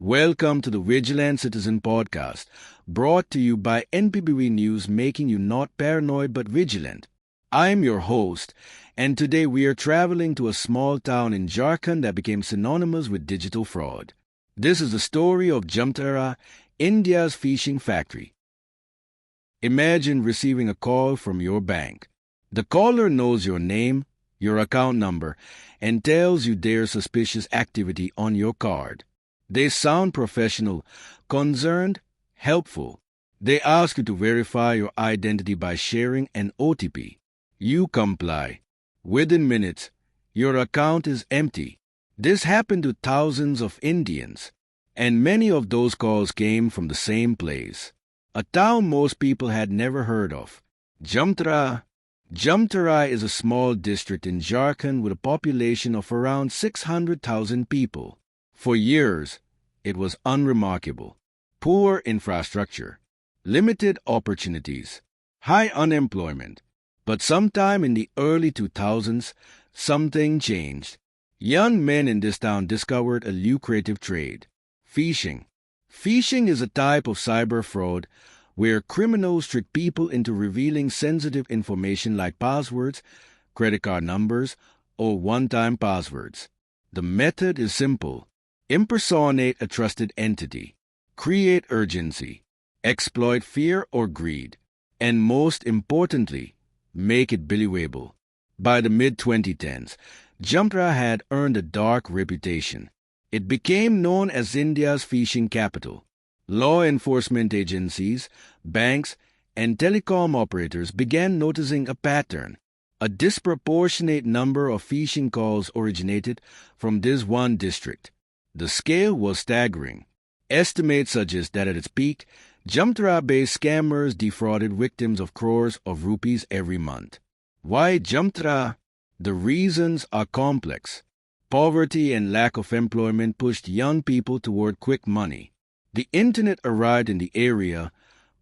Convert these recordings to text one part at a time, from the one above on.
Welcome to the Vigilant Citizen Podcast, brought to you by NPBV News, making you not paranoid but vigilant. I'm your host, and today we are traveling to a small town in Jharkhand that became synonymous with digital fraud. This is the story of Jamtara, India's phishing factory. Imagine receiving a call from your bank. The caller knows your name, your account number, and tells you there's suspicious activity on your card. They sound professional, concerned, helpful. They ask you to verify your identity by sharing an OTP. You comply. Within minutes, your account is empty. This happened to thousands of Indians, and many of those calls came from the same place, a town most people had never heard of, Jamtara. Jamtara is a small district in Jharkhand with a population of around 600,000 people. For years, it was unremarkable. Poor infrastructure, limited opportunities, high unemployment. But sometime in the early 2000s, something changed. Young men in this town discovered a lucrative trade: phishing. Phishing is a type of cyber fraud where criminals trick people into revealing sensitive information like passwords, credit card numbers, or one-time passwords. The method is simple. Impersonate a trusted entity, create urgency, exploit fear or greed, and most importantly, make it believable. By the mid-2010s, Jamtara had earned a dark reputation. It became known as India's phishing capital. Law enforcement agencies, banks, and telecom operators began noticing a pattern. A disproportionate number of phishing calls originated from this one district. The scale was staggering. Estimates suggest that at its peak, Jamtara-based scammers defrauded victims of crores of rupees every month. Why Jamtara? The reasons are complex. Poverty and lack of employment pushed young people toward quick money. The internet arrived in the area,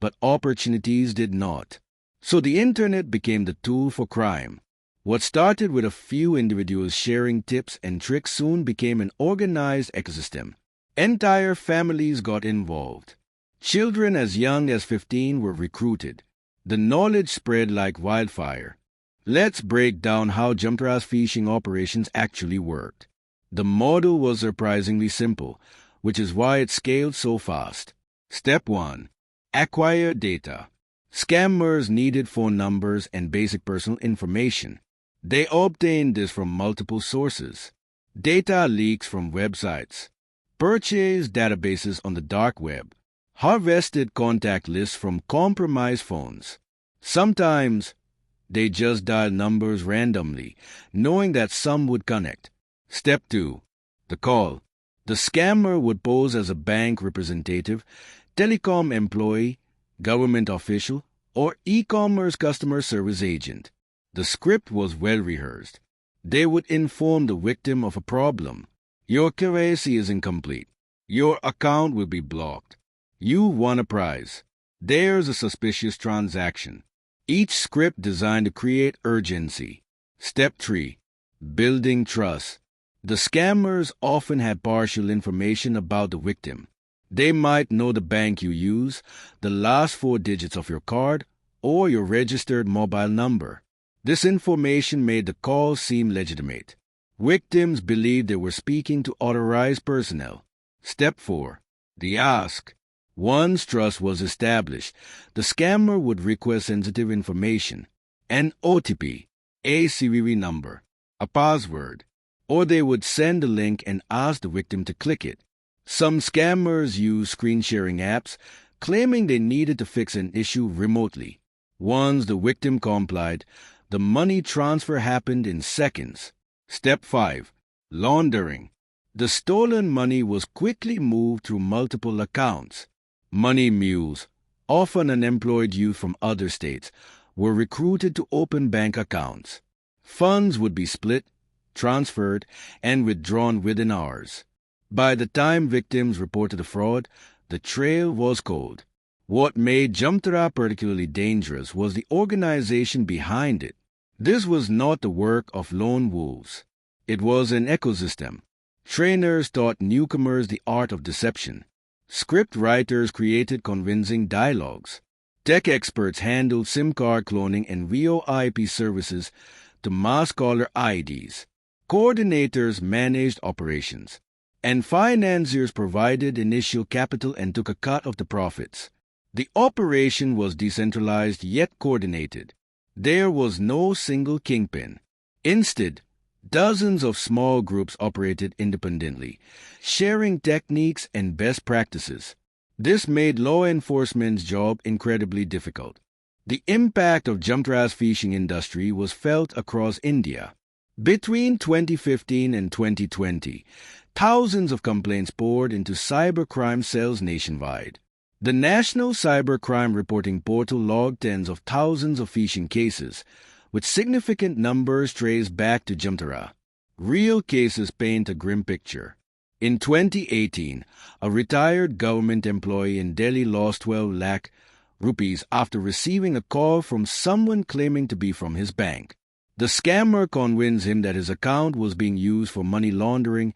but opportunities did not. So the internet became the tool for crime. What started with a few individuals sharing tips and tricks soon became an organized ecosystem. Entire families got involved. Children as young as 15 were recruited. The knowledge spread like wildfire. Let's break down how Jamtara's phishing operations actually worked. The model was surprisingly simple, which is why it scaled so fast. Step 1. Acquire data. Scammers needed phone numbers and basic personal information. They obtained this from multiple sources. Data leaks from websites, purchased databases on the dark web, harvested contact lists from compromised phones. Sometimes, they just dialed numbers randomly, knowing that some would connect. Step 2. The call. The scammer would pose as a bank representative, telecom employee, government official, or e-commerce customer service agent. The script was well rehearsed. They would inform the victim of a problem. Your KYC is incomplete. Your account will be blocked. You won a prize. There's a suspicious transaction. Each script designed to create urgency. Step 3. Building trust. The scammers often had partial information about the victim. They might know the bank you use, the last 4 digits of your card, or your registered mobile number. This information made the call seem legitimate. Victims believed they were speaking to authorized personnel. Step 4. The ask. Once trust was established, the scammer would request sensitive information, an OTP, a CVV number, a password, or they would send a link and ask the victim to click it. Some scammers use screen-sharing apps, claiming they needed to fix an issue remotely. Once the victim complied, the money transfer happened in seconds. Step 5. Laundering. The stolen money was quickly moved through multiple accounts. Money mules, often unemployed youth from other states, were recruited to open bank accounts. Funds would be split, transferred, and withdrawn within hours. By the time victims reported the fraud, the trail was cold. What made Jamtara particularly dangerous was the organization behind it. This was not the work of lone wolves. It was an ecosystem. Trainers taught newcomers the art of deception. Script writers created convincing dialogues. Tech experts handled SIM card cloning and VoIP services to mask caller IDs. Coordinators managed operations. And financiers provided initial capital and took a cut of the profits. The operation was decentralized yet coordinated. There was no single kingpin. Instead, dozens of small groups operated independently, sharing techniques and best practices. This made law enforcement's job incredibly difficult. The impact of Jamtara's phishing industry was felt across India. Between 2015 and 2020, thousands of complaints poured into cybercrime cells nationwide. The National Cybercrime Reporting Portal logged tens of thousands of phishing cases, with significant numbers traced back to Jamtara. Real cases paint a grim picture. In 2018, a retired government employee in Delhi lost 12 lakh rupees after receiving a call from someone claiming to be from his bank. The scammer convinced him that his account was being used for money laundering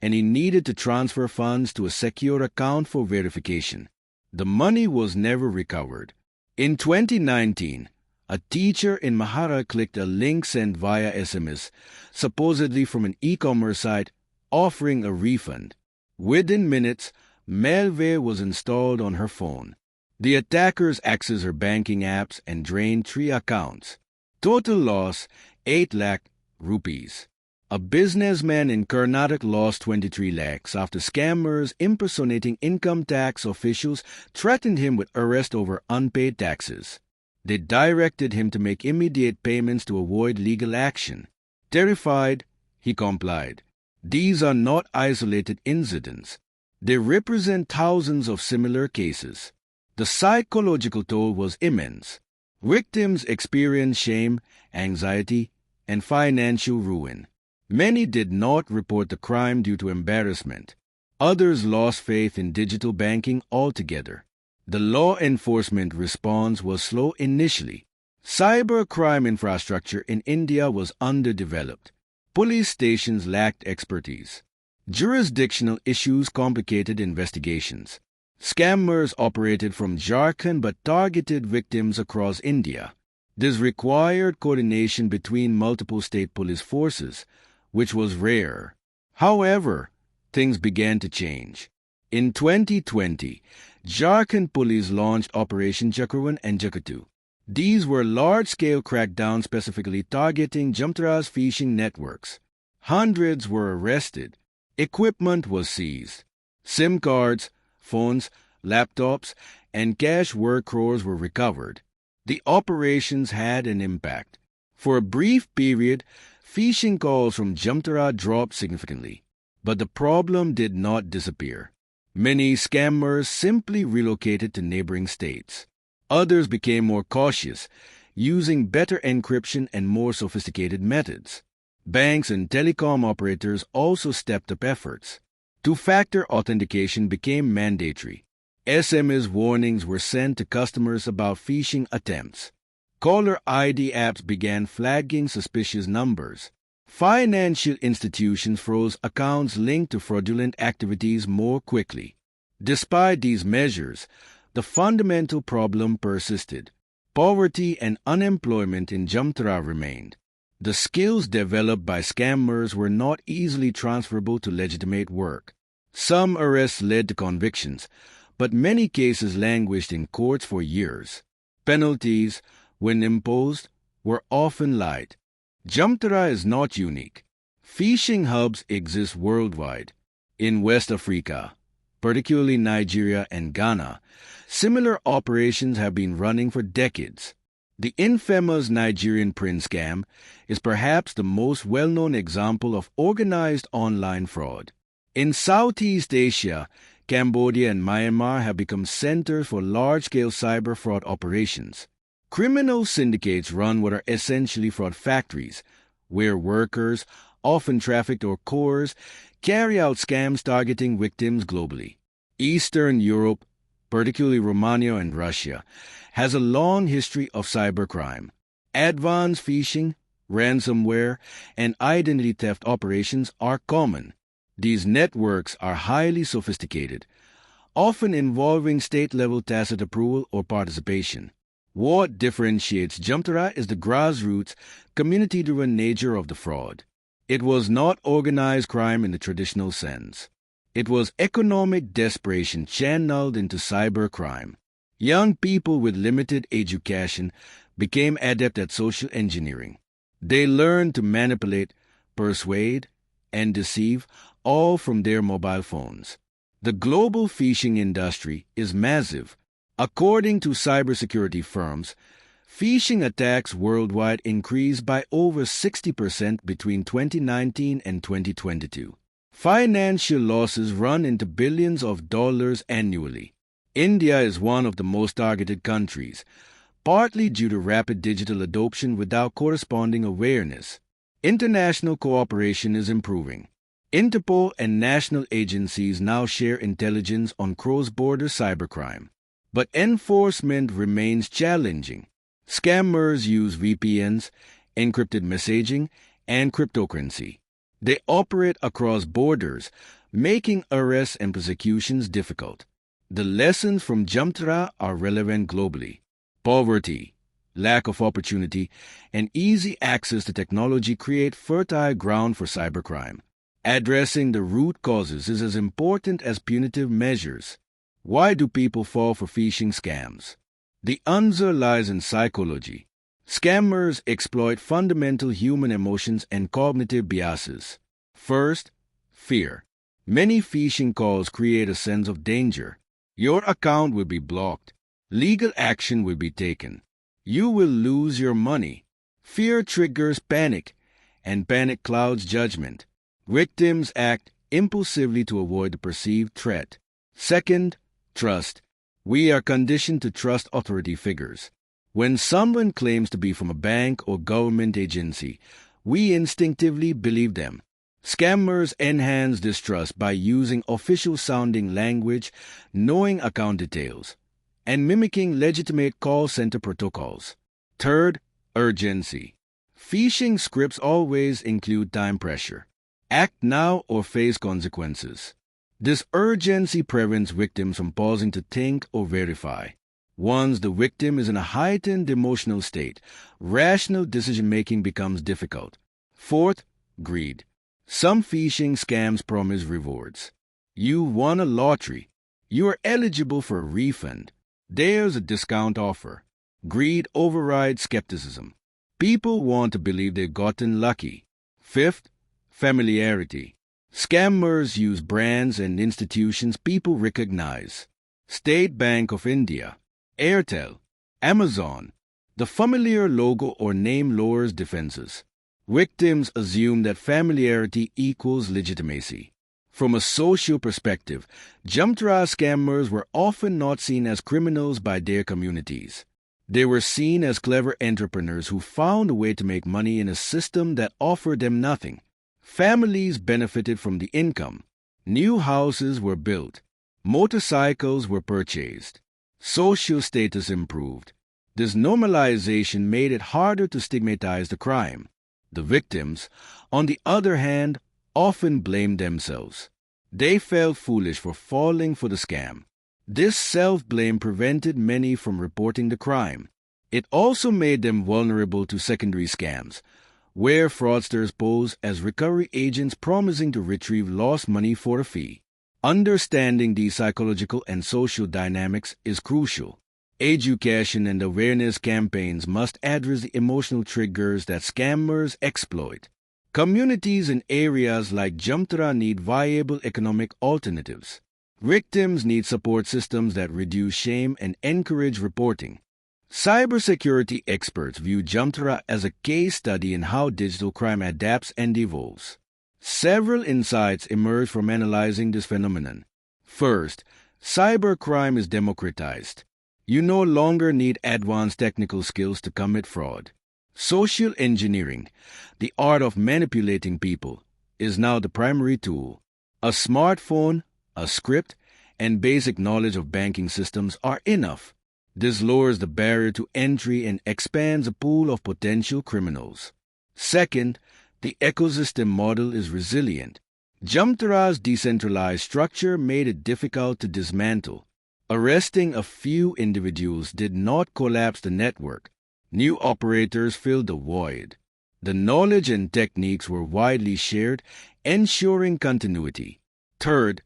and he needed to transfer funds to a secure account for verification. The money was never recovered. In 2019, a teacher in Maharashtra clicked a link sent via SMS, supposedly from an e-commerce site, offering a refund. Within minutes, malware was installed on her phone. The attackers accessed her banking apps and drained 3 accounts. Total loss, 8 lakh rupees. A businessman in Karnataka lost 23 lakhs after scammers impersonating income tax officials threatened him with arrest over unpaid taxes. They directed him to make immediate payments to avoid legal action. Terrified, he complied. These are not isolated incidents. They represent thousands of similar cases. The psychological toll was immense. Victims experienced shame, anxiety, and financial ruin. Many did not report the crime due to embarrassment. Others lost faith in digital banking altogether. The law enforcement response was slow initially. Cybercrime infrastructure in India was underdeveloped. Police stations lacked expertise. Jurisdictional issues complicated investigations. Scammers operated from Jharkhand but targeted victims across India. This required coordination between multiple state police forces, which was rare. However, things began to change. In 2020, Jharkhand police launched Operation Chakravan and Jakatu. These were large-scale crackdowns specifically targeting Jamtara's phishing networks. Hundreds were arrested. Equipment was seized. SIM cards, phones, laptops, and cash worth crores were recovered. The operations had an impact. For a brief period, phishing calls from Jamtara dropped significantly, but the problem did not disappear. Many scammers simply relocated to neighboring states. Others became more cautious, using better encryption and more sophisticated methods. Banks and telecom operators also stepped up efforts. Two-factor authentication became mandatory. SMS warnings were sent to customers about phishing attempts. Caller ID apps began flagging suspicious numbers. Financial institutions froze accounts linked to fraudulent activities more quickly. Despite these measures, the fundamental problem persisted. Poverty and unemployment in Jamtara remained. The skills developed by scammers were not easily transferable to legitimate work. Some arrests led to convictions, but many cases languished in courts for years. Penalties, when imposed, were often light. Jamtara is not unique. Phishing hubs exist worldwide. In West Africa, particularly Nigeria and Ghana, similar operations have been running for decades. The infamous Nigerian prince scam is perhaps the most well-known example of organized online fraud. In Southeast Asia, Cambodia and Myanmar have become centers for large-scale cyber fraud operations. Criminal syndicates run what are essentially fraud factories, where workers, often trafficked or coerced, carry out scams targeting victims globally. Eastern Europe, particularly Romania and Russia, has a long history of cybercrime. Advanced phishing, ransomware, and identity theft operations are common. These networks are highly sophisticated, often involving state-level tacit approval or participation. What differentiates Jamtara is the grassroots, community-driven nature of the fraud. It was not organized crime in the traditional sense. It was economic desperation channeled into cybercrime. Young people with limited education became adept at social engineering. They learned to manipulate, persuade, and deceive, all from their mobile phones. The global phishing industry is massive. According to cybersecurity firms, phishing attacks worldwide increased by over 60% between 2019 and 2022. Financial losses run into billions of dollars annually. India is one of the most targeted countries, partly due to rapid digital adoption without corresponding awareness. International cooperation is improving. Interpol and national agencies now share intelligence on cross-border cybercrime. But enforcement remains challenging. Scammers use VPNs, encrypted messaging, and cryptocurrency. They operate across borders, making arrests and prosecutions difficult. The lessons from Jamtara are relevant globally. Poverty, lack of opportunity, and easy access to technology create fertile ground for cybercrime. Addressing the root causes is as important as punitive measures. Why do people fall for phishing scams? The answer lies in psychology. Scammers exploit fundamental human emotions and cognitive biases. First, fear. Many phishing calls create a sense of danger. Your account will be blocked. Legal action will be taken. You will lose your money. Fear triggers panic, and panic clouds judgment. Victims act impulsively to avoid the perceived threat. Second, trust. We are conditioned to trust authority figures. When someone claims to be from a bank or government agency, we instinctively believe them. Scammers enhance this trust by using official-sounding language, knowing account details, and mimicking legitimate call center protocols. Third, urgency. Phishing scripts always include time pressure. Act now or face consequences. This urgency prevents victims from pausing to think or verify. Once the victim is in a heightened emotional state, rational decision-making becomes difficult. Fourth, greed. Some phishing scams promise rewards. You won a lottery. You are eligible for a refund. There's a discount offer. Greed overrides skepticism. People want to believe they've gotten lucky. Fifth, familiarity. Scammers use brands and institutions people recognize. State Bank of India, Airtel, Amazon. The familiar logo or name lowers defenses. Victims assume that familiarity equals legitimacy. From a social perspective, Jamtara scammers were often not seen as criminals by their communities. They were seen as clever entrepreneurs who found a way to make money in a system that offered them nothing. Families benefited from the income. New houses were built. Motorcycles were purchased. Social status improved. This normalization made it harder to stigmatize the crime. The victims, on the other hand, often blamed themselves. They felt foolish for falling for the scam. This self-blame prevented many from reporting the crime. It also made them vulnerable to secondary scams, where fraudsters pose as recovery agents promising to retrieve lost money for a fee. Understanding these psychological and social dynamics is crucial. Education and awareness campaigns must address the emotional triggers that scammers exploit. Communities in areas like Jamtara need viable economic alternatives. Victims need support systems that reduce shame and encourage reporting. Cybersecurity experts view Jamtara as a case study in how digital crime adapts and evolves. Several insights emerge from analyzing this phenomenon. First, cybercrime is democratized. You no longer need advanced technical skills to commit fraud. Social engineering, the art of manipulating people, is now the primary tool. A smartphone, a script, and basic knowledge of banking systems are enough. This lowers the barrier to entry and expands a pool of potential criminals. Second, the ecosystem model is resilient. Jamtara's decentralized structure made it difficult to dismantle. Arresting a few individuals did not collapse the network. New operators filled the void. The knowledge and techniques were widely shared, ensuring continuity. Third,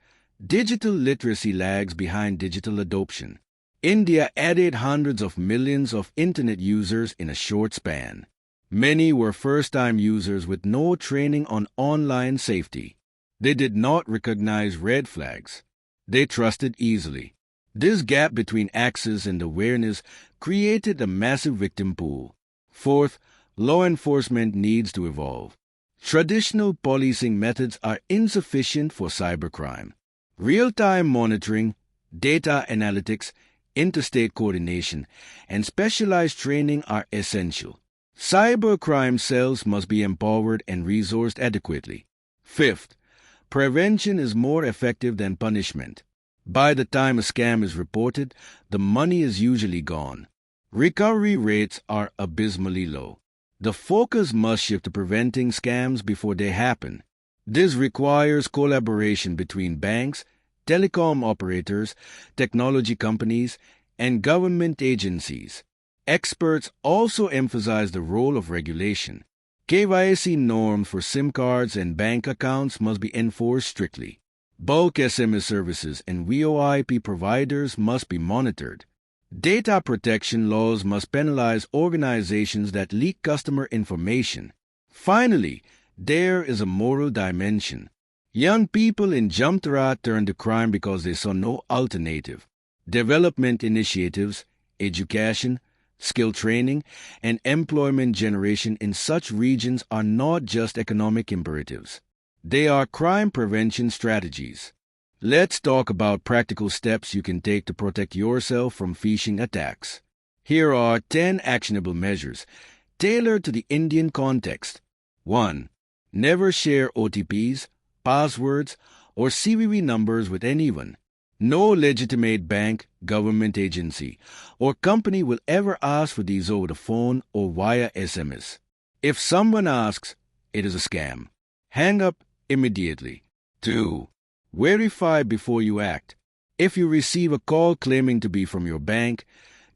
digital literacy lags behind digital adoption. India added hundreds of millions of internet users in a short span. Many were first-time users with no training on online safety. They did not recognize red flags. They trusted easily. This gap between access and awareness created a massive victim pool. Fourth, law enforcement needs to evolve. Traditional policing methods are insufficient for cybercrime. Real-time monitoring, data analytics, interstate coordination, and specialized training are essential. Cybercrime cells must be empowered and resourced adequately. Fifth, prevention is more effective than punishment. By the time a scam is reported, the money is usually gone. Recovery rates are abysmally low. The focus must shift to preventing scams before they happen. This requires collaboration between banks, telecom operators, technology companies, and government agencies. Experts also emphasize the role of regulation. KYC norms for SIM cards and bank accounts must be enforced strictly. Bulk SMS services and VoIP providers must be monitored. Data protection laws must penalize organizations that leak customer information. Finally, there is a moral dimension. Young people in Jamtara turned to crime because they saw no alternative. Development initiatives, education, skill training, and employment generation in such regions are not just economic imperatives. They are crime prevention strategies. Let's talk about practical steps you can take to protect yourself from phishing attacks. Here are 10 actionable measures tailored to the Indian context. 1. Never share OTPs, passwords, or CVV numbers with anyone. No legitimate bank, government agency, or company will ever ask for these over the phone or via SMS. If someone asks, it is a scam. Hang up immediately. 2. Verify before you act. If you receive a call claiming to be from your bank,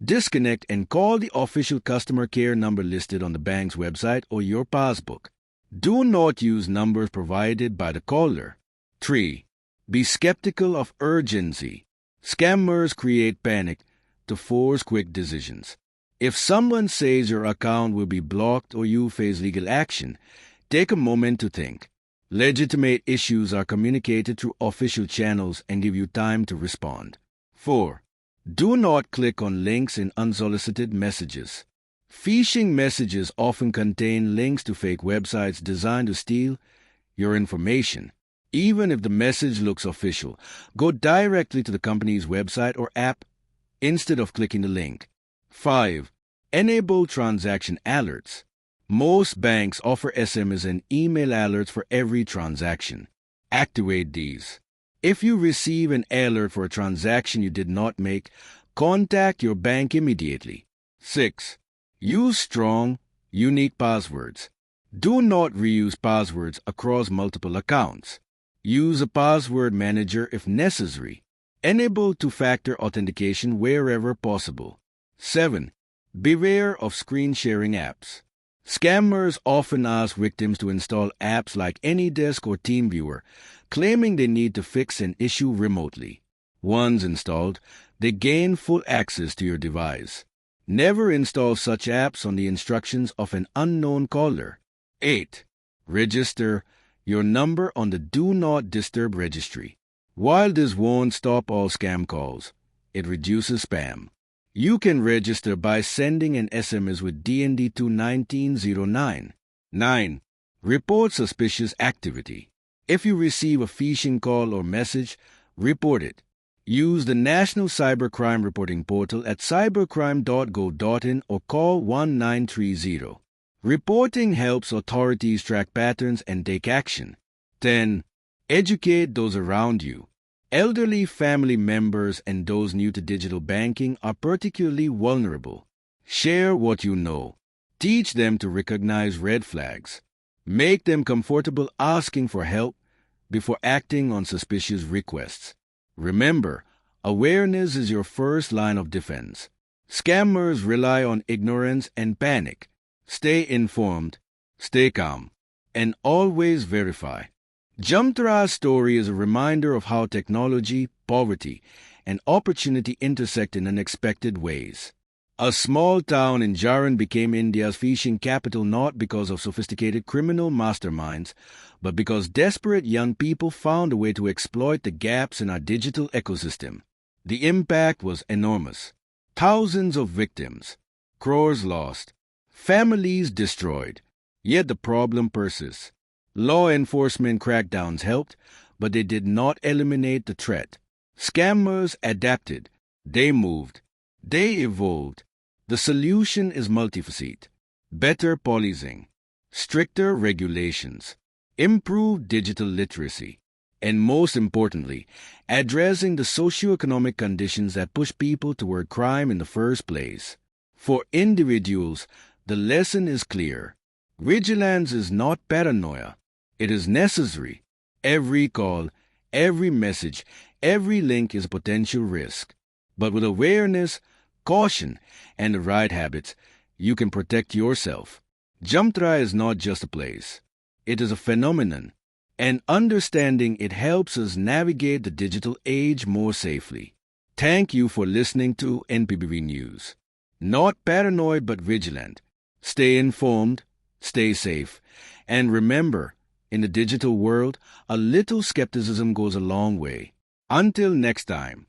disconnect and call the official customer care number listed on the bank's website or your passbook. Do not use numbers provided by the caller. 3. Be skeptical of urgency. Scammers create panic to force quick decisions. If someone says your account will be blocked or you face legal action, take a moment to think. Legitimate issues are communicated through official channels and give you time to respond. 4. Do not click on links in unsolicited messages. Phishing messages often contain links to fake websites designed to steal your information. Even if the message looks official, go directly to the company's website or app instead of clicking the link. 5. Enable transaction alerts. Most banks offer SMS and email alerts for every transaction. Activate these. If you receive an alert for a transaction you did not make, contact your bank immediately. 6. Use strong, unique passwords. Do not reuse passwords across multiple accounts. Use a password manager if necessary. Enable two-factor authentication wherever possible. 7. Beware of screen-sharing apps. Scammers often ask victims to install apps like AnyDesk or TeamViewer, claiming they need to fix an issue remotely. Once installed, they gain full access to your device. Never install such apps on the instructions of an unknown caller. 8. Register your number on the Do Not Disturb registry. While this won't stop all scam calls, it reduces spam. You can register by sending an SMS with DND to 1909. 9. Report suspicious activity. If you receive a phishing call or message, report it. Use the National Cybercrime Reporting Portal at cybercrime.go.in or call 1930. Reporting helps authorities track patterns and take action. 10. Educate those around you. Elderly family members and those new to digital banking are particularly vulnerable. Share what you know. Teach them to recognize red flags. Make them comfortable asking for help. before acting on suspicious requests. Remember, awareness is your first line of defense. Scammers rely on ignorance and panic. Stay informed, stay calm, and always verify. Jamtara's story is a reminder of how technology, poverty, and opportunity intersect in unexpected ways. A small town in Jharkhand became India's phishing capital not because of sophisticated criminal masterminds, but because desperate young people found a way to exploit the gaps in our digital ecosystem. The impact was enormous. Thousands of victims, crores lost, families destroyed. Yet the problem persists. Law enforcement crackdowns helped, but they did not eliminate the threat. Scammers adapted. They moved. They evolved. The solution is multifaceted. Better policing, stricter regulations, improved digital literacy, and most importantly, addressing the socioeconomic conditions that push people toward crime in the first place. For individuals, the lesson is clear. Vigilance is not paranoia. It is necessary. Every call, every message, every link is a potential risk. But with awareness, caution, and the right habits, you can protect yourself. Jamtara is not just a place. It is a phenomenon, and understanding it helps us navigate the digital age more safely. Thank you for listening to NPBV News. Not paranoid but vigilant. Stay informed, stay safe, and remember, in the digital world, a little skepticism goes a long way. Until next time.